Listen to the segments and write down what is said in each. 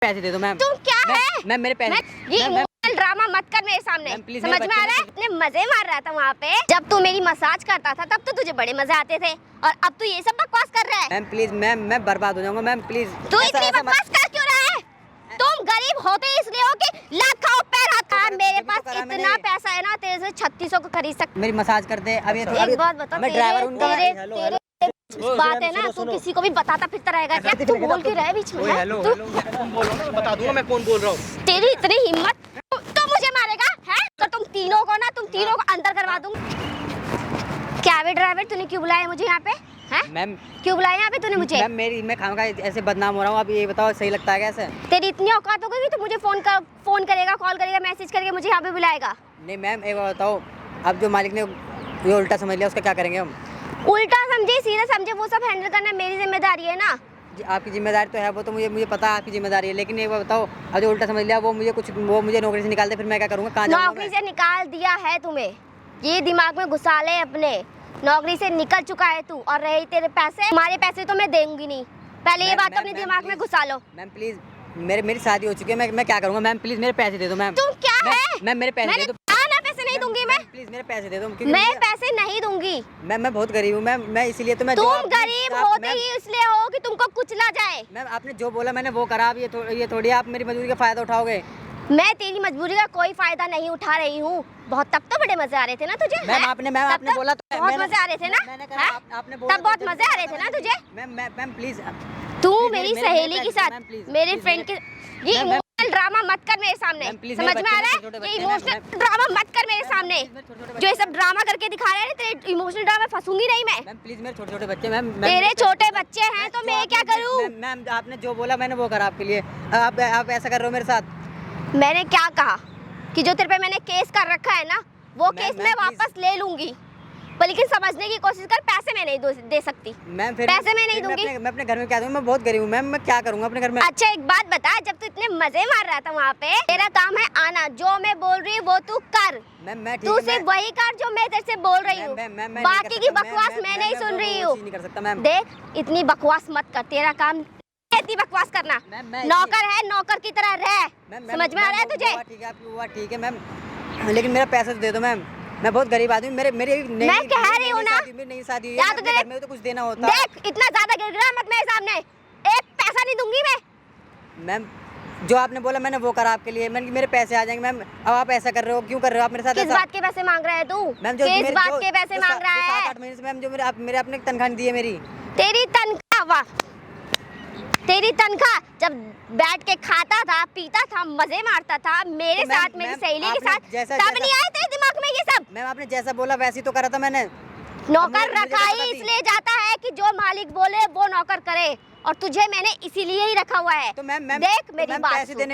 पैसे दे दो मैम। तुम क्या है? मैम मेरे पैसे। ये इमोशनल ड्रामा मत कर मेरे सामने, समझ में आ रहा है? इतने मजे मार रहा था वहाँ पे जब तू मेरी मसाज करता था, तब तो तुझे बड़े मजे आते थे, और अब तू ये सब बकवास कर रहा है। मैम प्लीज मैम, मैं बर्बाद हो जाऊंगा मैम प्लीज। तू इतनी बकवास कर क्यों रहा है? तुम गरीब होते इसलिए हो कि लात खाओ पैर हाथ खाओ। मेरे पास इतना पैसा है ना, तेरे से 3600 को खरीद सकता। मेरी मसाज कर दे। अब एक बात बता, मैं ड्राइवर हूं। तेरे बात है ना, तू किसी को भी बताता फिरता रहेगा क्या? तू बोल के रहे बीच में। हेलो तू बोलो ना, बता दूंगा मैं कौन बोल रहा हूँ। तेरी इतनी हिम्मत, तो मुझे मारेगा है? तो तुम तीनों को अंदर करवा दूंगी। क्या वे ड्राइवर, तूने क्यों बुलाया मुझे यहाँ पे? हैं? मैम क्यों बुलाया यहाँ पे तूने मुझे? मैम मैं खाऊंगा ऐसे बदनाम हो रहा हूँ। अब ये बताओ सही लगता है कैसे? तेरी इतनी औकात हो गई कि तू मुझे फोन करेगा, कॉल करेगा, मैसेज करके मुझे यहाँ पे बुलाएगा? नहीं मैम एक बात बताओ, अब जो मालिक ने ये उल्टा समझ लिया उसका क्या करेंगे हम? उल्टा समझे सीधा समझे, वो सब हैंडल करना मेरी जिम्मेदारी है ना। जी आपकी जिम्मेदारी तो है, वो तो मुझे पता है आपकी जिम्मेदारी है, लेकिन एक बात बताओ, अब जो उल्टा समझ लिया वो मुझे नौकरी से निकाल दे, फिर मैं क्या करूँगा? कहाँ जाऊँगा? नौकरी से निकाल दिया है तुम्हें, ये दिमाग में घुसा ले अपने। नौकरी से निकल चुका है तू, और रहे तेरे पैसे, हमारे पैसे तो मैं दूंगी नहीं। पहले ये बात अपने दिमाग में घुसा लो। मैम प्लीज, मेरी शादी हो चुकी है, मैं क्या करूँगा? मैम प्लीज मेरे पैसे दे दो मैम। तुम क्या है? मैम मेरे पैसे दे दो। पैसे नहीं दूंगी मैं। प्लीज मेरे पैसे दे दो। मैं पैसे नहीं दूंगी। मैं बहुत गरीब हूँ मैम, मैं इसीलिए तो मैं। तुम गरीब होते ही इसलिए हो कि तुमको कुचला जाए। मैम आपने जो बोला मैंने वो करा। अब ये थोड़ी आप मेरी मजबूरी का फायदा उठाओगे। मैं तेरी मजबूरी का कोई फायदा नहीं उठा रही हूँ। बहुत तब तो बड़े मजे आ रहे थे ना तुझे। मैम आपने बोला तो बहुत मजे आ रहे थे ना। आपने बोला तब बहुत मजे आ रहे थे ना तुझे। मैम प्लीज, तू मेरी सहेली के साथ, मेरे फ्रेंड के, ये इमोशनल ड्रामा मत कर मेरे सामने, समझ में आ रहा है? ये इमोशनल ड्रामा मत कर मेरे सामने, जो ये सब ड्रामा करके दिखा रहे हैं। तेरे इमोशनल ड्रामा फंसूंगी नहीं मैं। मैम प्लीज मेरे छोटे छोटे बच्चे। मैम तेरे छोटे बच्चे हैं तो मैं क्या करूँ? मैम आपने जो बोला मैंने वो करा आपके लिए। आप ऐसा कर रहे हो मेरे साथ। मैंने क्या कहा कि जो तेरे पे मैंने केस कर रखा है ना, वो केस मैं वापस ले लूंगी, पर लेकिन समझने की कोशिश कर। पैसे मैं नहीं दे सकती मैम, फिर पैसे मैं नहीं दूंगी। मैं अपने घर में क्या दूंगा? मैं बहुत गरीब हूँ मैम, मैं क्या करूँगा अपने घर में? अच्छा एक बात बता, जब तू इतने मजे मार रहा था वहाँ पे, तेरा काम है आना, जो मैं बोल रही हूँ वो तू कर। मैम तू सिर्फ वही कर जो मैं तेरे से बोल रही हूँ, बाकी की बकवास मैं नहीं सुन रही हूँ। नहीं कर सकता मैम। देख इतनी बकवास मत कर, तेरा काम इतनी बकवास करना। नौकर है, नौकर की तरह रह, समझ में आ रहा है तुझे? ठीक है आपकी बात ठीक है मैम, लेकिन मेरा पैसा तो दे दो मैम। मैं बहुत गरीब आदमी, मेरे मैं कह रही हूँ ना, मेरी नई शादी है, या तो घर में तो कुछ देना होता है। देख इतना ज्यादा गिड़गिड़ा मत मेरे सामने, एक पैसा नहीं दूंगी मैं। मैम जो आपने बोला मैंने वो करा आपके लिए। मैंने मेरे पैसे आ जाएंगे मैम। अब आप ऐसा कर रहे हो, क्यों कर रहे हो आप मेरे साथ? किस बात के पैसे मांग रहा है तू? मैम किस बात के पैसे मांग रहा है? 7-8 महीने से मैम जो मेरे अपने तनख्वाह नहीं दी है मेरी। तेरी तनख्वाह? वाह, तेरी तनख्वाह जब बैठ के खाता था, पीता था, मजे मारता था मेरे साथ, मेरी सहेली के साथ, तब नहीं आए तेरे दिमाग में ये सब? मैम आपने जैसा बोला वैसे ही तो करा था मैंने। नौकर रखा ही इसलिए जाता है कि जो मालिक बोले वो नौकर करे, और तुझे मैंने इसीलिए ही रखा हुआ है। तो मैम देख मेरी बात सुन,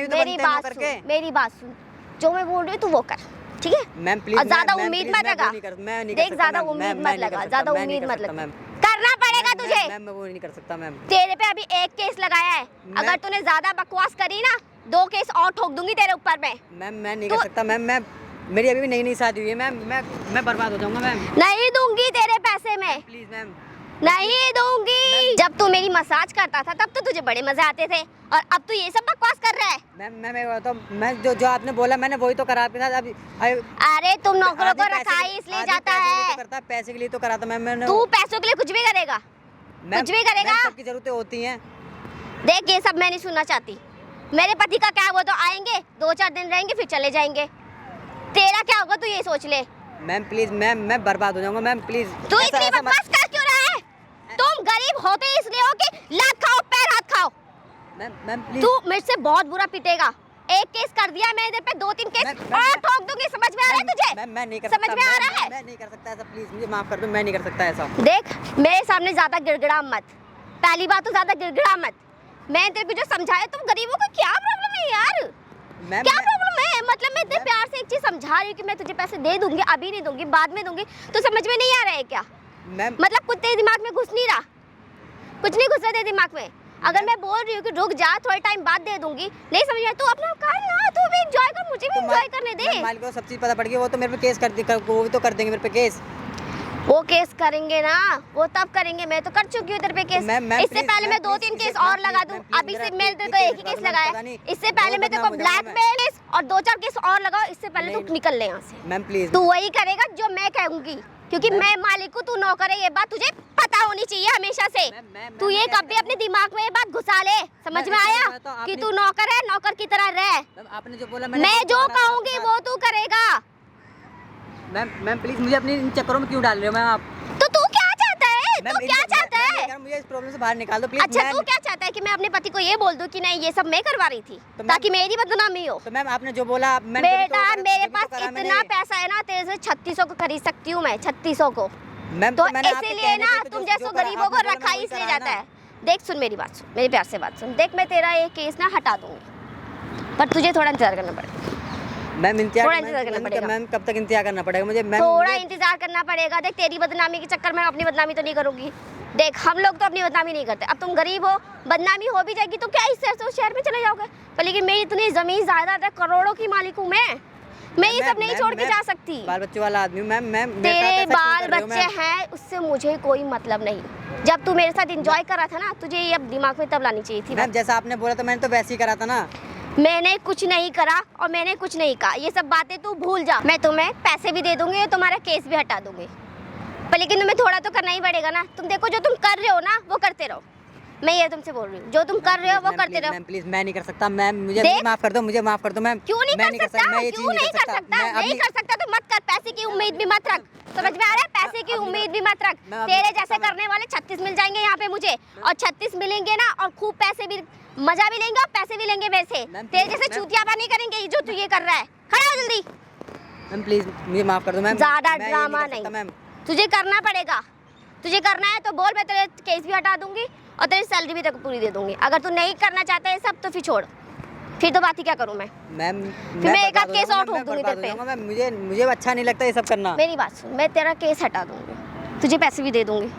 मेरी बात सुन, जो मैं बोल रही हूँ तू वो कर, ठीक है? मैम प्लीज, और ज्यादा उम्मीद मत लगा। देख ज्यादा उम्मीद मत लगा, ज्यादा उम्मीद मत लगा। करना पड़ेगा तुझे। मैम मैं वो नहीं कर सकता मैम। तेरे पे अभी एक केस लगाया है, अगर तूने ज्यादा बकवास करी ना, 2 केस और ठोक दूंगी तेरे ऊपर में। मैम मैं नहीं कर सकता मैम। मेरी अभी भी नई शादी हुई है मैम, मैं बर्बाद हो जाऊंगा मैम। नहीं दूंगी तेरे पैसे में, प्लीज मैम नहीं दूंगी। जब तू मेरी मसाज करता था तब तो तुझे बड़े मजे आते थे, और अब तू ये सब बकवास कर रहा है। मैं जो आपने बोला मैंने वही तो करा आपके साथ। अरे तुम नौकरों को रखा ही इसलिए जाता है। करता पैसे के लिए तो करा था मैम। तू पैसों के लिए कुछ भी करेगा, कुछ भी करेगा। सबकी जरूरतें होती हैं। देख ये सब मैं नहीं सुनना चाहती। मेरे पति का क्या, वो तो आएंगे 2-4 दिन रहेंगे फिर चले जाएंगे। तेरा क्या होगा तू ये सोच ले। मैम प्लीज मैम, मैं बर्बाद हो जाऊंगा मैम प्लीज। तू इतनी बकवास कर क्यों रहा है? तुम गरीब होते इसलिए हो कि लात खाओ पैर हाथ खाओ। मैम प्लीज, तू मेरे से बहुत बुरा पिटेगा। एक केस कर दिया मैंने तेरे पे, 2-3 केस और ठोक दूंगी, समझ में आ रहा है तुझे? मैं नहीं कर समझ में आ रहा है? मैं नहीं कर सकता ऐसा, प्लीज मुझे माफ कर दो, मैं नहीं कर सकता ऐसा। देख मेरे सामने ज्यादा गिड़गिड़ा मत, पहली बात तो ज्यादा गिड़गिड़ा मत। मैं तेरे को जो समझाया, तुम गरीबों को क्या प्रॉब्लम है यार? क्या प्रॉब्लम है? मतलब मैं इतने प्यार से एक चीज समझा रही हूँ कि मैं तुझे पैसे दे दूंगी, अभी नहीं दूंगी, बाद में दूंगी, तो समझ में नहीं आ रहा है क्या? मतलब कुछ तेरे दिमाग में घुस नहीं रहा, कुछ नहीं घुस रहा तेरे दिमाग में। अगर मैं बोल रही हूँ कि रुक जा, थोड़ा टाइम बाद दे दूंगी, नहीं समझ रहा, तू अपना कर ना, तू भी एंजॉय कर, मुझे भी एंजॉय करने दे। मालिक को सब चीज पता पड़ गई, वो तो मेरे पे केस वो तो कर देंगे मेरे पे केस। वो केस करेंगे ना, वो तब करेंगे। मैं तो कर चुकी हूँ तेरे पे केस। इससे पहले मैं 2-3 केस और लगा दूँ। अभी से मैं तेरे को एक ही केस लगाया, इससे पहले मैं तेरे को ब्लैकमेल और 2-4 केस और लगाओ। इससे पहले तू निकल ले यहाँ से। मैम प्लीज, तू वही करेगा जो मैं कहूँगी, क्योंकि मैं मालिक हूँ, तू नौकर है। ये बात तुझे पता होनी चाहिए हमेशा से। तू ये कभी अपने दिमाग में ये बात घुसा ले, समझ में आया कि तू नौकर है, नौकर की तरह रह। आपने जो बोला मैं जो कहूँगी वो तू करेगा। मैम प्लीज, मुझे अपने इन चक्करों में क्यों डाल रहे हो मैम आप? तो तू क्या चाहता है? तू क्या चाहता है? मुझे इस प्रॉब्लम से बाहर निकाल दो प्लीज। अच्छा तू क्या चाहता है कि मैं अपने पति को ये बोल दूं कि नहीं ये सब मैं करवा रही थी ताकि मेरी बदनामी हो? तो मैम आपने जो बोला, बेटा मेरे पास इतना पैसा है ना, तेरे से 3600 को खरीद सकती हूँ मैं, 3600 को। तो इसीलिए ना तुम जैसे गरीबों को रखा ही इसलिए जाता है। देख सुन मेरी बात, सुन मेरी प्यार से बात सुन। देख मैं तेरा ये केस ना हटा दूंगी, पर तुझे थोड़ा इंतजार करना पड़ेगा। मैम थोड़ा इंतजार करना पड़ेगा। मैम कब तक इंतजार करना पड़ेगा मुझे? थोड़ा इंतजार करना पड़ेगा। देख तेरी बदनामी के चक्कर में अपनी बदनामी तो नहीं करूंगी। देख हम लोग तो अपनी बदनामी नहीं करते। अब तुम गरीब हो, बदनामी हो भी जाएगी तो क्या इस शहर से उस शहर में चले जाओगे? पर लेकिन मेरी इतनी जमीन जायदाद है, करोड़ों की मालिक हूँ मैं ये सब नहीं छोड़ के जा सकती। बाल बच्चे वाला आदमी हूँ मैम। तेरे बाल बच्चे हैं उससे मुझे कोई मतलब नहीं। जब तू मेरे साथ एंजॉय कर रहा था ना, तुझे ये अब दिमाग में तब लानी चाहिए थी। मैम जैसा आपने बोला तो मैंने तो वैसे ही करा था ना। मैंने कुछ नहीं करा और मैंने कुछ नहीं कहा, ये सब बातें तू भूल जा। मैं तुम्हें पैसे भी दे दूंगी और तुम्हारा केस भी हटा दूंगी, पर लेकिन तुम्हें थोड़ा तो करना ही पड़ेगा ना। तुम देखो जो तुम कर रहे हो ना वो करते रहो। मैं ये तुमसे बोल रही हूँ, जो तुम कर रहे हो वो करते रहो। मैम प्लीज, मैं नहीं कर सकता मैम, मुझे माफ कर दो, मुझे माफ कर दो मैम। क्यों नहीं कर सकता? क्यों नहीं कर सकता? नहीं कर सकता तो मत कर। पैसे की उम्मीद भी मत रख, समझ में आ रहा है? पैसे की उम्मीद भी मत रख। तेरे जैसे करने वाले 36 मिल जाएंगे यहाँ पे मुझे, और 36 मिलेंगे ना और खूब पैसे भी, मजा भी लेंगे और पैसे भी लेंगे वैसे। तेरे जैसे चूतियापा नहीं करेंगे जो तू ये कर रहा है। खड़ा हो जल्दी। मैम प्लीज मुझे माफ कर दो मैम। ज्यादा ड्रामा नहीं, तुझे करना पड़ेगा। तुझे करना है तो बोल, मैं तेरे केस भी हटा दूंगी और तेरी सैलरी भी तेरे को पूरी दे दूंगी। अगर तू नहीं करना चाहता है सब तो फिर छोड़, फिर तो बात ही क्या करूं मैं। मैम फिर मैं एक आध केस और ठोक दूंगी तेरे पे। मैम मुझे अच्छा नहीं लगता ये सब करना। मेरी बात सुन, मैं तेरा केस हटा दूंगी, तुझे पैसे भी दे दूंगी।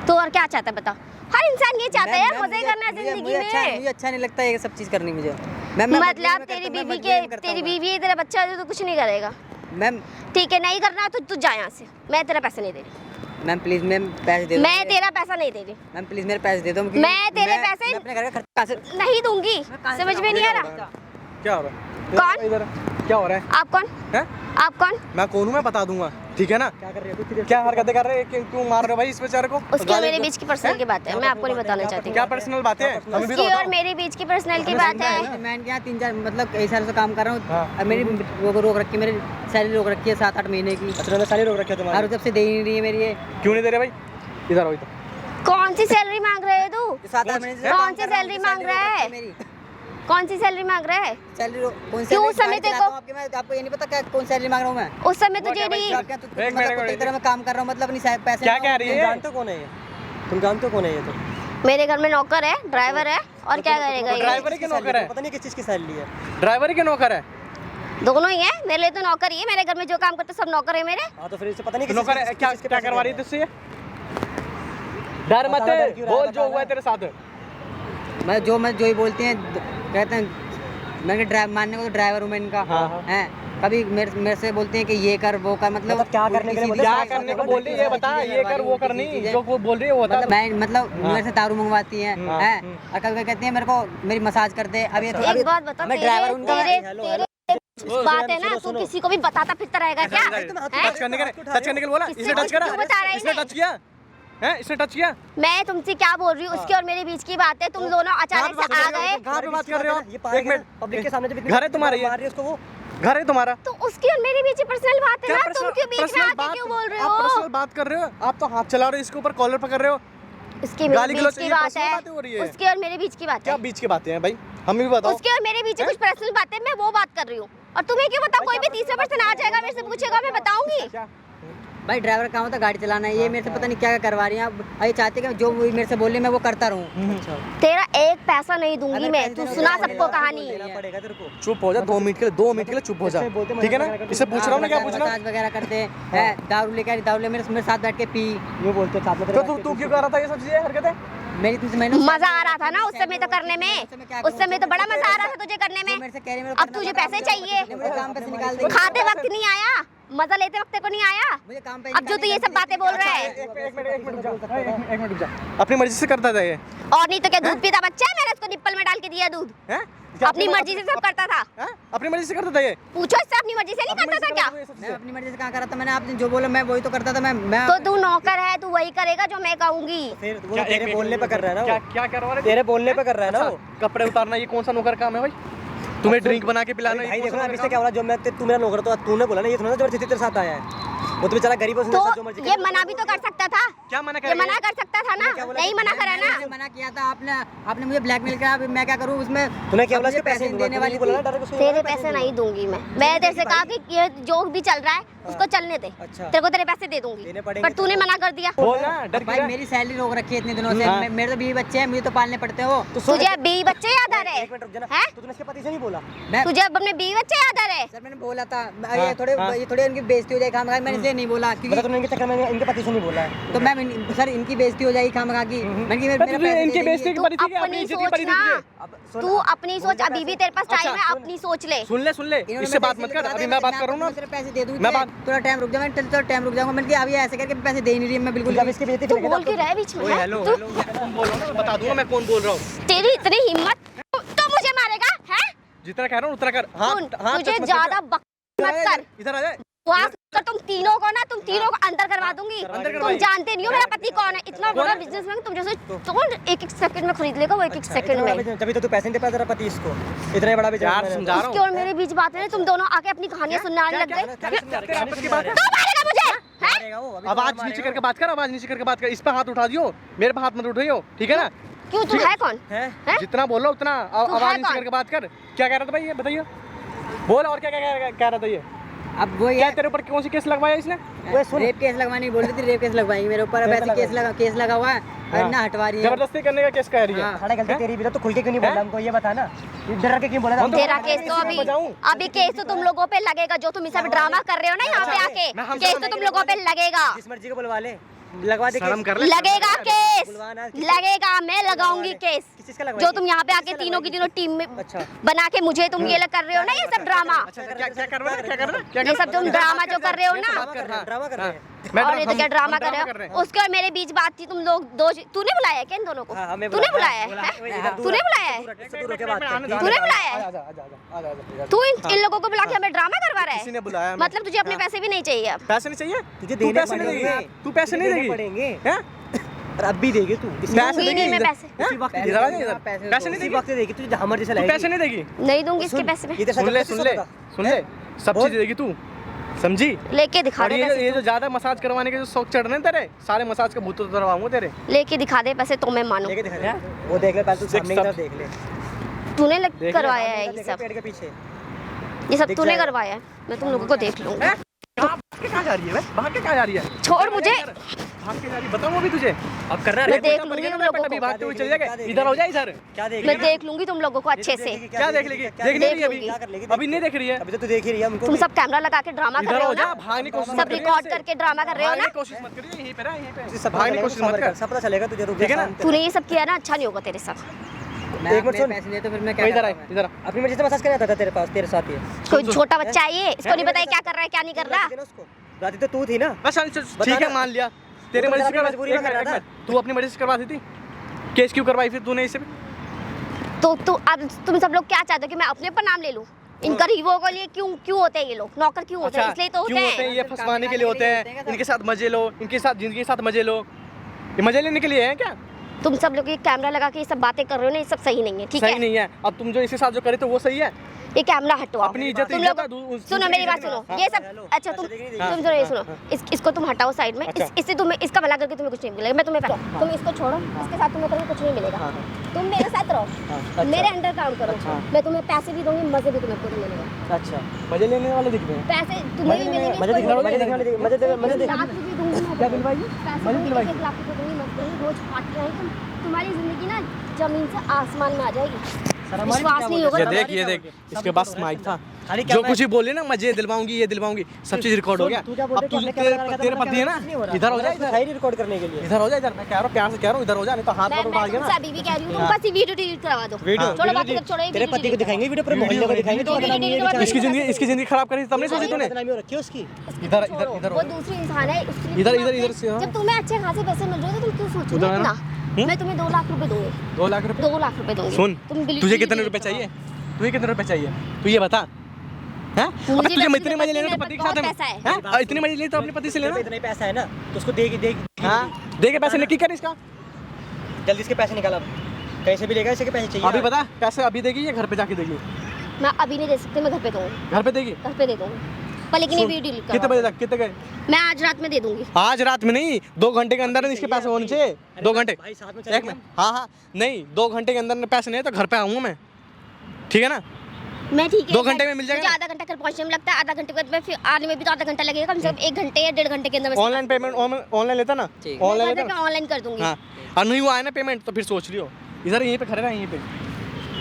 तो और क्या चाहता है बता? हर इंसान ये चाहता है मजे करना जिंदगी में। मुझे अच्छा नहीं लगता ये सब चीज करनी मुझे। मतलब तेरी बीवी तेरा बच्चा है तो कुछ नहीं करेगा मैम? ठीक है, नहीं करना तो तू जा यहाँ से। मैं तेरा पैसा नहीं दे रही मैम। प्लीज मैम पैसे दे दो। मैं तेरा पैसा नहीं दे रही मैम। प्लीज मेरे पैसे दे दो। मैं तेरे पैसे अपने घर का खर्चा नहीं दूंगी। समझ में नहीं आ रहा? क्या हो रहा है? कौन इधर क्या हो रहा है? आप कौन है? आप कौन? मैं कौन हूँ मैं बता दूंगा, ठीक है ना? क्या कर रहे हो? क्या हरकतें कर रहे हैं? क्यों मार रहे हो भाई इस बेचारे को? उसकी और मेरे बीच की पर्सनल की बात है, मैं आपको नहीं बताना चाहती। क्या पर्सनल बातें हैं? हमें भी उसकी तो और मेरे बीच की पर्सनल की बात है। मैं यहाँ 3-4 मतलब कई साल से काम कर रहा हूँ और मेरी रोक रखी है, मेरी सैलरी रोक रखी है 7-8 महीने की। अच्छा सैलरी रोक रखी है तुम्हारी? और जब से दे ही नहीं रही है मेरी ये। क्यों नहीं दे रहे भाई? इधर आओ। कौन सी सैलरी मांग रहे है तू? 7-8 महीने से कौन सी सैलरी मांग रहा है? कौन सी सैलरी मांग रहा है? सैलरी कौन सी? क्यों उस समय तेरे को आपको ये नहीं पता क्या कौन सैलरी मांग रहा हूँ मैं? उस समय तुझे नहीं तरह मैं काम कर रहा हूँ, मतलब अपनी पैसे। क्या कह रही है? जानते कौन है ये? तुम जानते हो कौन है ये? तो मेरे घर में नौकर है, ड्राइवर है, और क्या करेगा ये? ड्राइवर के नौकर है? पता नहीं किस चीज की सैलरी है। ड्राइवर के नौकर है? दोनों ही है मेरे लिए तो नौकर ही है। मेरे घर में जो काम करते सब नौकर है मेरे। हाँ तो फिर इससे पता नहीं नौकर है। क्या क्या करवा रही है तुझसे? डर मत बोल जो हुआ है तेरे साथ। मैं जो ही बोलती हैं कहते हैं। मैं ड्राइवर मानने को तो ड्राइवर हूँ मैं इनका। हैं कभी मेरे से बोलते हैं कि ये कर वो कर, मतलब क्या करने के लिए? क्या करने को बोल रही है ये बता। ये कर वो कर नहीं, जो वो बोल रही है वो बता। मतलब मेरे से दारू मंगवाती हैं हैं और कभी कहती हैं मेरे को मेरी मसाज कर दे। अब ये एक बात बता, मैं ड्राइवर हूँ तेरे बात है ना, तू किसी को भी बताता फिरता रहेगा क्या? टच करने के लिए बोला? इसने टच करा? इसने टच किया है? इसने टच किया? मैं तुमसे क्या बोल रही हूँ, उसकी और मेरे बीच की बात है। तुम दोनों अचानक से आ गए। कहाँ पे बात कर रहे हो? ये एक मिनट, पब्लिक के सामने जब घर है तुम्हारा? मार रही है उसको वो। घर है तुम्हारा? तो उसकी और मेरे बीच की पर्सनल बात है ना, तुम क्यों बीच में आके क्यों बोल रहे हो? आप पर्सनल बात कर रहे हो? आप तो हाथ चला रहे हो, इसके ऊपर कॉलर पकड़ रहे हो। उसकी मेरे बीच की बात बातें हो रही है, है। उसकी और मेरे बीच की बात क्या है। बीच की बातें हैं भाई? हमें भी बताओ। उसकी और मेरे बीच कुछ पर्सनल बातें, मैं वो बात कर रही हूँ। और तुम्हें क्यों बताऊँ? कोई भी तीसरा पर्सन आ जाएगा मेरे से पूछेगा, मैं बताऊंगी। भाई ड्राइवर काम होता है गाड़ी चलाना है, ये मेरे से पता नहीं क्या करवा रही हैं आप। ये चाहते हैं कि जो मेरे से बोल रही मैं वो करता रहूँ। तेरा एक पैसा नहीं दूंगी मैं, तू सुना सबको कहानी। पड़ेगा तेरे को। चुप हो जा 2 मिनट के लिए, 2 मिनट के लिए चुप हो जा, ठीक है ना? इसे पूछ रहा हूँ मैं, क्या पूछना? मसाज वगैरह करते हैं, दारू लेकर दारू ले मेरे साथ बैठ के पी। ये बोलते साथ में। तो तू क्यों कर रहा था ये सब चीजें हरकतें? मेरी मजा आ रहा था ना उस समय तो करने में, उस समय तो बड़ा मजा आ रहा था तुझे करने में। अब तुझे पैसे चाहिए, काम पैसे निकाल देंगे। खाते वक्त नहीं आया, मजा लेते वक्त को नहीं आया? मुझे काम पे अब जो तू ये सब बातें बोल रहा है, एक मिनट रुक जा। अपनी मर्जी से करता था ये और नहीं तो क्या दूध पीता बच्चा है? मैंने उसको निप्पल में डाल के दिया दूध। हैं? अपनी मर्जी से सब करता था। हैं? अपनी मर्जी से करता था ये? पूछो इससे, अपनी मर्जी से नहीं करता था क्या? मैं अपनी मर्जी से कहाँ कर रहा था? मैंने आपने जो बोला मैं वही तो करता था। मैं तो तू नौकर है, तू वही करेगा जो मैं कहूंगी। फिर वो तेरे बोलने पे कर रहा है ना, क्या वो क्या करवा रहे? तेरे बोलने पे कर रहा है ना वो। कपड़े उतारना ये कौन सा नौकर काम है भाई? तुम्हें ड्रिंक बना के पिलाना भाई ये देखो कौन ना, सा अभी नौकर से क्या हो रहा है, जो मैं तू मेरा नौकर तो तूने बोला ना, ये थोड़ा ना जबरदस्ती तेरे साथ आया है। वो तो बेचारा गरीब है, उसने जो तो मर्जी ये मना भी तो कर सकता था। क्या मना ये करेगा? मना कर सकता था ना, नहीं मना करा ना। मैंने मना किया था, आपने मुझे ब्लैकमेल किया। अभी मैं क्या करूँ उसमें? तूने क्या बोला? मुझे पैसे देने वाली बोला ना थी। डायरेक्ट उसको। तेरे पैसे नहीं दूंगी मैं तेरे से कहा कि ये जो भी चल रहा है उसको चलने दे। अच्छा। तेरे को तेरे पैसे दे दूंगी, देने पड़ेंगे पर तूने मना कर दिया। बोल ना, डर भाई क्यों मेरी सैलरी रोक रखी है इतने दिनों से। हाँ। मेरे तो बीवी बच्चे हैं, मुझे तो पालने पड़ते हैं। वो तो सुन, तुझे बीवी बच्चे याद आ रहे एक मिनट रुक जा ना। हैं? तो तूने इसके पति से नहीं बोला? मैं तुझे अब अपने बीवी बच्चे याद आ रहे? सर मैंने बोला था हाँ, ये थोड़े इनकी बेइज्जती हो जाएगी खामखा। मैंने इसलिए नहीं बोला मतलब क्योंकि तूने इनके चक्कर में इनके पति से नहीं बोला है? तो मैं सर इनकी बेइज्जती हो जाएगी खामखा की। मैंने कहा मेरा पैसे इनकी दे बेइज्जती दीजिए। की पड़ी थी क्या? अपनी अपनी इज्जत की सोच पड़ी थी ना। तुझे? अब सुन, तू अपनी सोच, अभी भी तेरे पास टाइम है, अपनी सोच ले। सुन ले इन्होंने इससे मेरे बात से मत कर। कहा था, अभी मैं बात कर रहा हूँ ना। तेरे पैसे दे दूंगी। मैं बात- थोड़ा टाइम रुक जा। मैं थोड़ा टाइम रुक जाऊंगा। मैंने कहा अभी ऐसे करके पैसे दे ही नहीं रही मैं बिल्कुल जब भी। इसकी बेइज्जती तू करेगा बोल के रहे बीच में ओए हैं? हेलो तू- तुम बोलो ना, मैं बता दूंगा मैं कौन बोल रहा हूँ। तेरी इतनी हिम्मत, तो मुझे मारेगा है? जितना कह रहा हूँ उतना कर। हाँ सुन, हाँ, तुझे टच मत ज्यादा कर। मत कर। इधर आ जाए। बकवास कर। तुम तीनों को ना, तुम तीनों को अंदर करवा दूंगी। अंदर तुम करवाइए। जानते नहीं हो मेरा पति कौन है। इतना बड़ा बिजनेसमैन तुम जैसे कौन एक एक सेकंड में खरीद लेगा वो एक एक सेकंड में। तभी तो तू पैसे नहीं दे पाया तेरा पति इसको। इतना बड़ा बिजनेस यार समझा रहा उसके और मेरे बीच बात है, तुम दोनों आके अपनी कहानियां सुनाने लग गए। तेरा आपस की बात है। तो मारेगा मुझे हैं? आवाज नीचे करके बात कर, आवाज नीचे करके बात कर। इस पे हाथ उठा दियो, मेरे पे हाथ मत उठाइयो, ठीक है ना? क्यों, तू है कौन? है? हैं? जितना बोलो उतना तू आवाज है नीचे कौन? करके बात कर। क्या कह रहा था भाई ये बताइए? बोल और क्या क्या कह रहा था ये? अब वो क्या ये तेरे ऊपर कौन सी केस लगवाया इसने? रेप केस लगवानी बोल रही थी। रेप केस लगवाएंगे मेरे ऊपर। अब ऐसे केस लगा हुआ है और ना हटवा रही है। जबरदस्ती करने का केस कह रही है। हाँ। साढ़े गलती तेरी भी तो खुल के क्यों नहीं बोला हमको? ये बता ना, ये डर के क्यों बोला? हम तो तेरा बात केस तो इसी में बजाऊं। अभी केस तो तुम लोगों पे लगेगा, जो तुम इस सब ड्रामा कर रहे हो ना यहाँ पे आके। मैं हम केस सब तो तुम लोगों पे लगेगा, जिस मर्जी को बुलवा ले, लगवा दे। शर्म कर ले। लगेगा केस, बुलवाना है। लगेगा। मैं लगाऊंगी केस। किस चीज का लगवाएगी? जो तुम यहाँ पे आके तीनों की तीनों टीम में अच्छा। बना के मुझे तुम ये कर रहे हो ना, ये सब ड्रामा। अच्छा क्या क्या कर रहा है? क्या कर रहा है? क्या ये सब तुम ड्रामा जो कर रहे हो ना, ड्रामा कर रहे हैं, ड्रामा कर रहे हैं। और ये तो क्या ड्रामा कर रहे हो? उसके और मेरे बीच बात थी, तुम लोग दो। तूने बुलाया है क्या इन दोनों को? हाँ, हमें तूने बुलाया बुलाया है? है। हैं? तूने बुलाया है? दूर होके बात कर। तूने बुलाया है? है? तू इन लोगों को बुला के हमें ड्रामा करवा रहा किसी ने है? बुलाया हमें। मतलब तुझे अपने पैसे भी नहीं चाहिए अब? पैसे नहीं चाहिए? तुझे तू देने पैसे नहीं पड़ेंगे। देगी? तू पैसे नहीं देगी? पड़ेंगे। हैं? और अब भी देगी तू। इसी पैसे दूंगी नहीं मैं इधर। पैसे। हैं? इसी वक्त इधर आ जा, इधर। पैसे पैसे नहीं इसी देगी? वक्त देगी तू, जहाँ मर्जी से तू लाएगी। पैसे नहीं देगी? नहीं दूंगी इसके पैसे में। ये तेरे साथ सुन ले जबरदस्ती सुन ले होगा। सुन ले, सब बोल। चीज देगी तू, समझी? लेके दिखा और दे ये पैसे। जो ज्यादा मसाज करवाने के जो शौक चढ़ रहे हैं तेरे, सारे मसाज का भूत उतरवाऊंगा तेरे। लेके दिखा दे पैसे तो मैं मानूं। लेके दिखा दे। वो देख ले पहले, तू सामने की सब- तरफ देख ले। तूने देख करवाया सामने है की ये तरफ सब, पेड़ के पीछे। ये सब दिख तूने जाएगा। करवाया है। मैं तुम लोगों को देख लूंगी। हैं? कहाँ जा रही है? भाग के कहाँ जा रही है? छोड़ मुझे। भाग के जा रही है, बताऊँ अभी तुझे? अब करना मैं देख लूंगी तुम लोगों को। भागते हुए चल जाएगा। इधर हो जा, इधर। क्या देख मैं देख लूंगी तुम लोगों को अच्छे से। क्या देख लेगी? देख नहीं रही अभी? क्या कर लेगी? अभी नहीं देख रही है। अभी तो तू देख ही रही है हमको। तुम सब कैमरा लगा के ड्रामा कर इधर रहे हो हो जा, ना, भागने की कोशिश मत सब करिए रिकॉर्ड ऐसे। करके ड्रामा कर रहे हो भागने ना। की कोशिश मत करिए, यहीं पे रह, यहीं पे। सब भागने की कोशिश मत कर। सब पता चलेगा तुझे। रुक ठीक है ना? शांत तूने ये सब किया ना, अच्छा नहीं होगा तेरे साथ। मैं एक मिनट अपने सुन। पैसे दे तो फिर मैं क्या इधर करता आए, मैं? इधर आ। अपनी मर्जी से मसाज करने आता था तेरे पास, तेरे साथ ही। कोई छोटा बच्चा है ये, इसको नहीं पता है क्या कर रहा है क्या नहीं कर रहा। राती तो तू थी ना। बस चल, ठीक है, मान लिया। तेरे तो मर्जी से तेरा करवा, मजबूरी में कर रहा था। तू अपनी मर्जी से करवाती थी। केस क्यों करवाई फिर तूने इससे? तो अब तुम सब लोग क्या चाहते हो कि मैं अपने पर नाम ले लूं? इन गरीबों के लिए क्यों होते हैं ये लोग? नौकर क्यों होते हैं? इसलिए तो होते क्यों होते हैं? हैं। ये फंसवाने के लिए होते हैं। इनके साथ मजे लो, इनके साथ जिंदगी के साथ मजे लो। ये मजे लेने के लिए है क्या? तुम सब लोग ये कैमरा लगा के ये सब बातें कर रहे हो ना, ये सब सही नहीं है, ठीक सही है? नहीं है। अब तुम जो इसके साथ जो करे तो वो सही है। ये कैमरा हटवाओ। अपनी इज्जत तुम इज्जत है, लोग सुनो मेरी बात सुनो। हाँ। ये सब अच्छा तुम सुनो, ये सुनो। इसको तुम हटाओ साइड में। अच्छा। इससे तुम्हें इसका भला करके तुम्हें कुछ नहीं मिलेगा। मैं तुम्हें तुम इसको छोड़ो, इसके साथ तुम्हें कभी कुछ नहीं मिलेगा। तुम मेरे साथ रहो, मेरे अंडर काम करो। मैं तुम्हें पैसे भी दूंगी, मजे भी तुम्हें पूरे मिलेंगे। अच्छा। मजे लेने वाले दिख रहे हैं। पैसे तुम्हें भी मिलेंगे, मजे दिखा, मजे दिखा, मजे दिखा। लाख भी दूंगी मैं। क्या दिलवाइए? पैसे मजे दूंगी, दिलवाइए। 1 लाख रुपए दूंगी, मत दूंगी। रोज पार्टी रहेगी, तुम्हारी जिंदगी ना जमीन से आसमान में आ जाएगी। विश्वास नहीं होगा ये तो देख ये देख इसके पास माइक था खाली जो कुछ ही बोले ना मैं ये दिलवाऊंगी ये दिलवाऊंगी सब चीज रिकॉर्ड हो गया तू क्या बोल अब रहा तू है? तेरे पति है ना इधर हो जा इधर है नहीं रिकॉर्ड करने के लिए। इधर हो जा इधर मैं कह रहा हूँ प्यार से कह रहा हूँ इधर हो जा नहीं तो हाथ मैं पर उठा के तुमसे ना अभी भी कह रही हूँ तुम बस ये वीडियो डिलीट करवा दो वीडियो छोड़ो बाकी सब छोड़ो ये तेरे वीडियो पति को delete दिखाएंगे वीडियो पूरे मोहल्ले को दिखाएंगे तो वीडियो बदनामी delete है करवा इसकी जिंदगी खराब करी तब नहीं सोची तूने बदनामी हो रखी है उसकी। इधर छोड़ो, इधर इधर वो दूसरी इंसान है उसके लिए इधर तुम इधर इधर अपने- से हाँ। जब तुम्हें अच्छे खासे पैसे मिल रहे हो तो तुम क्यों सोच उधर रहे है हो ना? ना मैं तुम्हें 2 लाख रुपए दूंगी 2 लाख रुपए 2 लाख रुपए दूंगी सुन तुम बिल्कुल तुझे भी कितने delete रुपए करो। चाहिए तुझे कितने रुपए चाहिए तू ये बता हैं अबे तुझे वैसे इतने मजे लेने तो पति के साथ बहुत पैसा है। हैं इतने मजे ले तो अपने पति से लेना इतना ही पैसा है ना तो उसको देगी हाँ दे के पैसे निकी कर इसका जल्दी इसके पैसे निकाल अब कहीं से भी लेगा इसके पैसे चाहिए। अभी बता पैसे अभी देगी या घर पे जाके देगी मैं अभी नहीं दे सकती मैं घर पे दूंगी घर पे देगी घर पे दे दूंगी पर लेकिन ये वीडियो डिलीट कितने करवा बजे तक कितने गए दो। मैं आज रात में दे दूंगी आज रात में नहीं 2 घंटे के अंदर इसके पैसे होने चाहिए 2 घंटे भाई साथ में एक चलेंगे मिनट हाँ हाँ नहीं 2 घंटे के अंदर पैसे नहीं तो घर पे आऊँगा मैं ठीक है ना मैं ठीक है 2 घंटे में मिल जाएगा मुझे आधा घंटा घर पहुंचने में लगता है आधा घंटे के बाद मैं फिर आने में भी तो आधा घंटा लगेगा कम से कम 1 घंटे या 1.5 घंटे के अंदर मैं ऑनलाइन पेमेंट ऑनलाइन लेता ना ऑनलाइन लेता ना ऑनलाइन कर दूंगी हाँ और नहीं हुआ है ना पेमेंट तो फिर सोच लियो इधर यहीं पे खड़े रहे यहीं पे